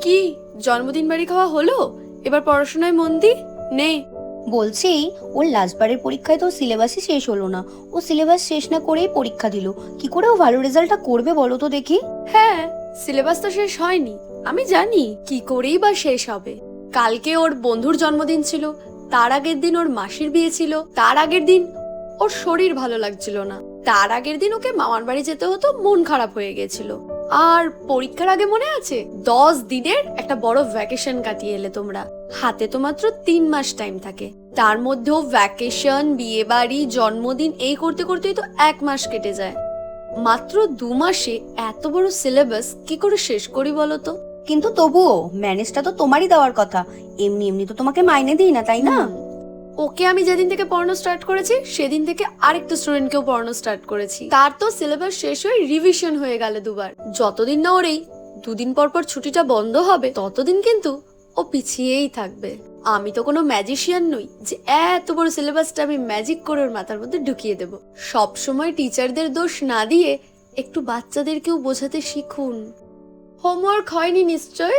কি জন্মদিন বাড়ি খাওয়া হলো? এবার পড়াশোনায় মন দি। নে। বলছি, ওর লাস্টবারের পরীক্ষায় তো সিলেবাসই শেষ হলো না। ও সিলেবাস শেষ না করেই পরীক্ষা দিল। কি করে ও ভালো রেজাল্টটা করবে বলো তো দেখি। হ্যাঁ, সিলেবাস তো শেষ হয়নি, আমি জানি কি করেই বা শেষ হবে। কালকে ওর বন্ধুর জন্মদিন ছিল, তার আগের দিন ওর মাসির বিয়ে ছিল, তার আগের দিন ওর শরীর ভালো লাগছিল না, তার আগের দিন ওকে মামার বাড়ি যেতে হতো, মন খারাপ হয়ে গেছিল। আর পরীক্ষার আগে মনে আছে 10 দিনের একটা বড় ভ্যাকেশন কাটিয়ে এলে তোমরা। হাতে তো মাত্র 3 মাস টাইম থাকে, তার মধ্যেও ভ্যাকেশন, বিয়ে বাড়ি, জন্মদিন এই করতে করতেই তো 1 মাস কেটে যায়। মাত্র 2 মাসে এত বড় সিলেবাস কি করে শেষ করি বলো তো? কিন্তু তবুও ম্যানেজটা তো তোমারই দেওয়ার কথা। এমনি এমনি তো তোমাকে মাইনে দিই না, তাই না? ওকে আমি যেদিন থেকে পড়ানো স্টার্ট করেছি সেদিন থেকে আরেকটা স্টুডেন্টকেও পড়ানো স্টার্ট করেছি। তার তো সিলেবাস শেষ হয়ে রিভিশন হয়ে গেল দুবার। যতদিন না ওর এই 2 দিন পর পর ছুটিটা বন্ধ হবে ততদিন কিন্তু ও পিছিয়েই থাকবে। আমি তো কোনো ম্যাজিশিয়ান নই যে এত বড় সিলেবাসটা আমি ম্যাজিক করে ওর মাথার মধ্যে ঢুকিয়ে দেব। সব সময় টিচারদের দোষ না দিয়ে একটু বাচ্চাদেরকেও বোঝাতে শিখুন। হোমওয়ার্ক হয়নি নিশ্চয়?